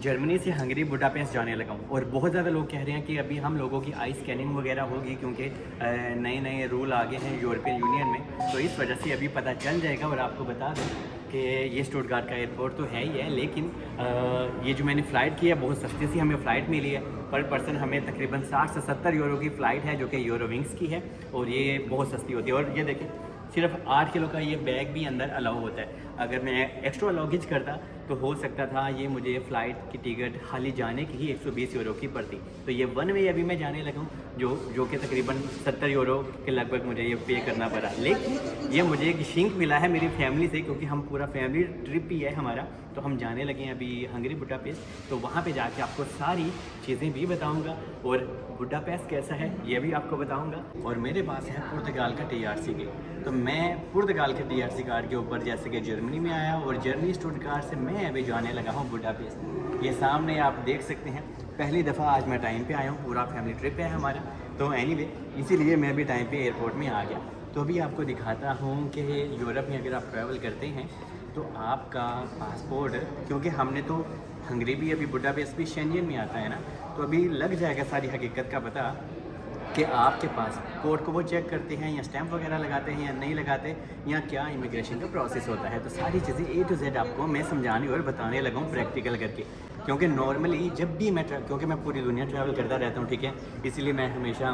Germany से Hungary Budapest जाने लगा हूँ और बहुत ज़्यादा लोग कह रहे हैं कि अभी हम लोगों की आई स्कैनिंग वगैरह होगी क्योंकि नए नए रूल आ गए हैं यूरोपियन यूनियन में, तो इस वजह से अभी पता चल जाएगा। और आपको बता दें कि ये स्टुटगार्ट का एयरपोर्ट तो है ही है, लेकिन ये जो मैंने फ़्लाइट की है बहुत सस्ती सी हमें फ़्लाइट मिली है। पर पर्सन हमें तकरीबन 60 से 70 यूरो की फ़्लाइट है जो कि यूरोविंग्स की है और ये बहुत सस्ती होती है। और ये देखें सिर्फ 8 किलो का ये बैग भी अंदर अलाउ होता है। अगर मैं एक्स्ट्रा लगेज करता तो हो सकता था ये मुझे फ़्लाइट की टिकट खाली जाने की ही 120 यूरो की पड़ती। तो ये वन वे अभी मैं जाने लगा हूँ जो कि तकरीबन 70 यूरो के लगभग मुझे ये पे करना पड़ा। लेकिन ये मुझे एक शिंक मिला है मेरी फैमिली से, क्योंकि हम पूरा फैमिली ट्रिप ही है हमारा। तो हम जाने लगे हैं अभी हंगरी बुडापेस्ट, तो वहाँ पे जाके आपको सारी चीज़ें भी बताऊँगा और बुडापेस्ट कैसा है ये भी आपको बताऊँगा। और मेरे पास है पुर्तगाल का TRC के, तो मैं पुर्तगाल के TRC कार्ड के ऊपर जैसे कि जर्मनी में आया और जर्मनी स्टुटगार्ट से मैं अभी जाने लगा हूँ बुडापेस्ट। ये सामने आप देख सकते हैं, पहली दफ़ा आज मैं टाइम पे आया हूँ, पूरा फैमिली ट्रिप है हमारा। तो एनीवे इसीलिए मैं भी टाइम पे एयरपोर्ट में आ गया। तो अभी आपको दिखाता हूँ कि यूरोप में अगर आप ट्रैवल करते हैं तो आपका पासपोर्ट, क्योंकि हमने तो हंगरी भी अभी बुडापेस्ट भी शेंजन में आता है ना, तो अभी लग जाएगा सारी हकीकत का पता कि आपके पासपोर्ट को वो चेक करते हैं या स्टैंप वगैरह लगाते हैं या नहीं लगाते, या क्या इमिग्रेशन का प्रोसेस होता है। तो सारी चीज़ें A to Z आपको मैं समझाने और बताने लगा हूँ प्रैक्टिकल करके। क्योंकि नॉर्मली जब भी मैं क्योंकि मैं पूरी दुनिया ट्रैवल करता रहता हूँ, ठीक है, इसलिए मैं हमेशा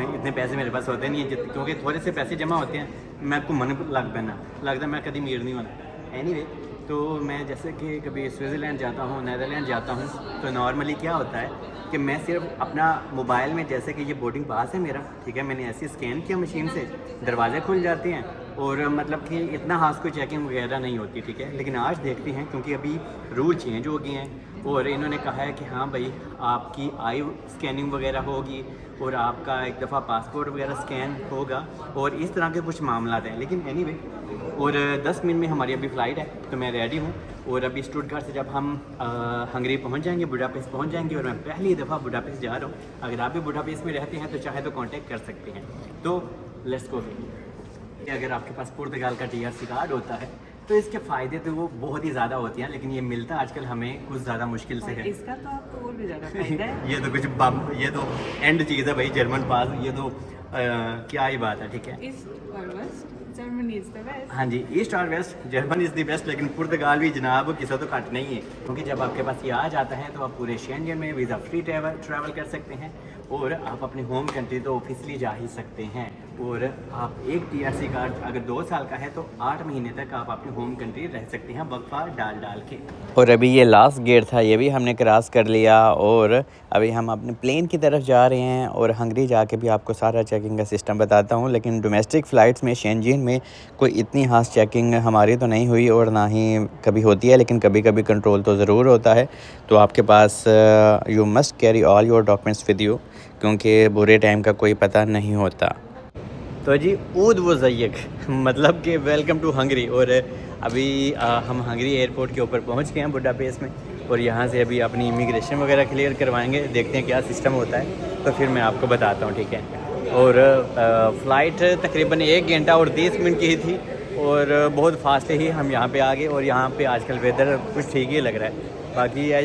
इतने पैसे मेरे पास होते नहीं हैं, क्योंकि थोड़े से पैसे जमा होते हैं मैं को मन लग पैना लगता मैं कभी मीर नहीं होना। एनीवे तो मैं जैसे कि कभी स्विट्ज़रलैंड जाता हूँ, नीदरलैंड जाता हूँ, तो नॉर्मली क्या होता है कि मैं सिर्फ अपना मोबाइल में, जैसे कि ये बोर्डिंग पास है मेरा, ठीक है, मैंने ऐसे स्कैन किया मशीन से, दरवाजे खुल जाते हैं और मतलब कि इतना खास कोई चेकिंग वगैरह नहीं होती, ठीक है। लेकिन आज देखते हैं क्योंकि अभी रूल चेंज हो गए हैं और इन्होंने कहा है कि हाँ भाई आपकी आई स्कैनिंग वगैरह होगी और आपका एक दफ़ा पासपोर्ट वगैरह स्कैन होगा और इस तरह के कुछ मामला हैं। लेकिन एनीवे और 10 मिनट में हमारी अभी फ़्लाइट है, तो मैं रेडी हूँ। और अभी स्टुटगार्ट से जब हम हंगरी पहुँच जाएंगे, बुडापेस्ट पहुँच जाएंगे, और मैं पहली दफ़ा बुडापेस्ट जा रहा हूँ। अगर आप भी बुडापेस्ट में रहते हैं तो चाहे तो कांटेक्ट कर सकते हैं। तो लेट्स गो। अगर आपके पास पुर्तगाल का TRC कार्ड होता है तो इसके फ़ायदे तो वो बहुत ही ज़्यादा होते हैं, लेकिन ये मिलता आजकल हमें कुछ ज़्यादा मुश्किल से है। इसका तो आपको और भी ज़्यादा फायदा है। ये तो कुछ ये तो एंड चीज़ है भाई, जर्मन पास, ये तो क्या ही बात है, ठीक है। Germany is the best. हाँ जी, ईस्ट और west German is the best, लेकिन पुर्तगाल भी जनाब किसी तो कट नहीं है, क्योंकि जब आपके पास ये आ जाता है तो आप पूरे शेंजन में वीज़ा फ्री ट्रैवल कर सकते हैं और आप अपनी होम कंट्री तो ऑफिशियली जा ही सकते हैं। और आप एक TRC कार्ड अगर 2 साल का है तो 8 महीने तक आप अपनी होम कंट्री रह सकते हैं वक्फा डाल के। और अभी ये लास्ट गेट था, ये भी हमने क्रॉस कर लिया और अभी हम अपने प्लेन की तरफ जा रहे हैं। और हंगरी जाके भी आपको सारा चेकिंग का सिस्टम बताता हूँ। लेकिन डोमेस्टिक फ़्लाइट्स में शेंजन में कोई इतनी खास चेकिंग हमारी तो नहीं हुई और ना ही कभी होती है, लेकिन कभी कभी कंट्रोल तो ज़रूर होता है। तो आपके पास you must carry all your documents with you, क्योंकि बुरे टाइम का कोई पता नहीं होता। तो जी ऊद वो ज़यक मतलब कि वेलकम टू हंगरी। और अभी हम हंगरी एयरपोर्ट के ऊपर पहुंच गए हैं बुडापेस्ट में, और यहाँ से अभी अपनी इमिग्रेशन वगैरह क्लियर करवाएंगे, देखते हैं क्या सिस्टम होता है, तो फिर मैं आपको बताता हूँ, ठीक है। और फ़्लाइट तकरीबन 1 घंटा और 30 मिनट की ही थी और बहुत फास्ट ही हम यहाँ पे आ गए। और यहाँ पे आजकल वेदर कुछ ठीक ही लग रहा है। बाकी ये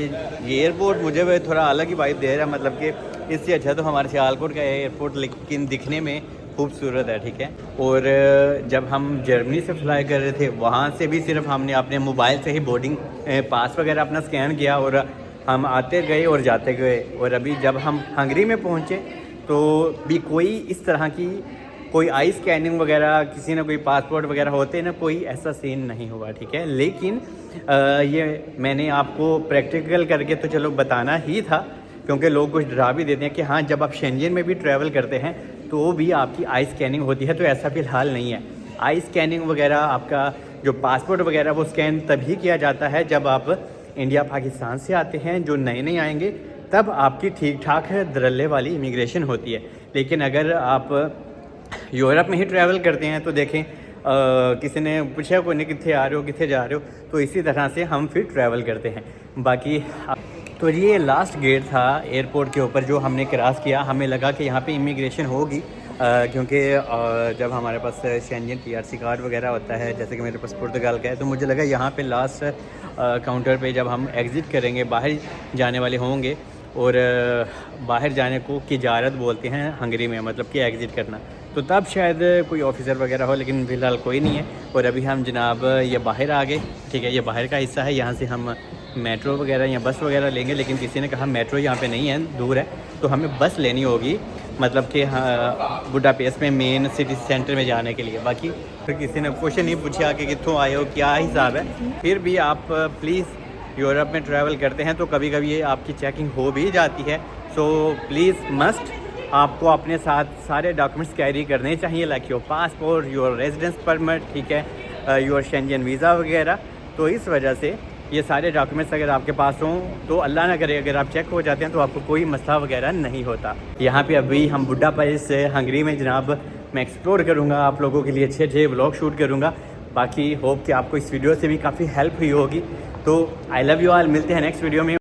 एयरपोर्ट मुझे वह थोड़ा अलग ही वाइब दे रहा है, मतलब कि इससे अच्छा तो हमारे सियालकोट का एयरपोर्ट लेकिन दिखने में खूबसूरत है, ठीक है। और जब हम जर्मनी से फ्लाई कर रहे थे वहाँ से भी सिर्फ हमने अपने मोबाइल से ही बोर्डिंग पास वगैरह अपना स्कैन किया और हम आते गए और जाते गए। और अभी जब हम हंगरी में पहुँचे तो भी कोई इस तरह की कोई आई स्कैनिंग वगैरह, किसी ने कोई पासपोर्ट वगैरह होते ना, कोई ऐसा सीन नहीं हुआ, ठीक है। लेकिन ये मैंने आपको प्रैक्टिकल करके तो चलो बताना ही था, क्योंकि लोग कुछ डरा भी देते हैं कि हाँ जब आप शेंजन में भी ट्रैवल करते हैं तो भी आपकी आई स्कैनिंग होती है। तो ऐसा फ़िलहाल नहीं है। आई स्कैनिंग वगैरह आपका जो पासपोर्ट वगैरह वो स्कैन तभी किया जाता है जब आप इंडिया पाकिस्तान से आते हैं। जो नए नए आएंगे तब आपकी ठीक ठाक धड़ल्ले वाली इमिग्रेशन होती है। लेकिन अगर आप यूरोप में ही ट्रैवल करते हैं तो देखें किसी ने पूछा कोई नहीं कितने आ रहे हो, कितने जा रहे हो, तो इसी तरह से हम फिर ट्रैवल करते हैं। बाकी तो ये लास्ट गेट था एयरपोर्ट के ऊपर जो हमने क्रॉस किया। हमें लगा कि यहाँ पे इमिग्रेशन होगी, क्योंकि जब हमारे पास शेंजन TRC कार्ड वगैरह होता है, जैसे कि मेरे पास पुर्तगाल का है, तो मुझे लगा यहाँ पे लास्ट काउंटर पे जब हम एग्ज़िट करेंगे, बाहर जाने वाले होंगे, और बाहर जाने को किजारत बोलते हैं हंगरी में, मतलब कि एग्ज़िट करना, तो तब शायद कोई ऑफिसर वगैरह हो, लेकिन फ़िलहाल कोई नहीं है। और अभी हम जनाब ये बाहर आ गए, ठीक है, ये बाहर का हिस्सा है, यहाँ से हम मेट्रो वगैरह या बस वगैरह लेंगे, लेकिन किसी ने कहा मेट्रो यहाँ पे नहीं है, दूर है, तो हमें बस लेनी होगी, मतलब कि हाँ बुडापेस्ट में मेन सिटी सेंटर में जाने के लिए। बाकी फिर किसी ने क्वेश्चन नहीं पूछा कि कितों आए हो, क्या हिसाब है। फिर भी आप प्लीज़ यूरोप में ट्रैवल करते हैं तो कभी कभी ये आपकी चेकिंग हो भी जाती है, सो प्लीज़ मस्ट आपको अपने साथ सारे डॉक्यूमेंट्स कैरी करने चाहिए, like your passport, your residence permit, ठीक है, योर शेंजन वीज़ा वगैरह। तो इस वजह से ये सारे डॉक्यूमेंट्स अगर आपके पास हों तो अल्लाह ना करे अगर आप चेक हो जाते हैं तो आपको कोई मसला वगैरह नहीं होता। यहाँ पे अभी हम बुडापेस्ट हंगरी में जनाब मैं एक्सप्लोर करूँगा, आप लोगों के लिए अच्छे अच्छे व्लॉग शूट करूँगा। बाकी होप कि आपको इस वीडियो से भी काफ़ी हेल्प हुई होगी। तो आई लव यू ऑल, मिलते हैं नेक्स्ट वीडियो में।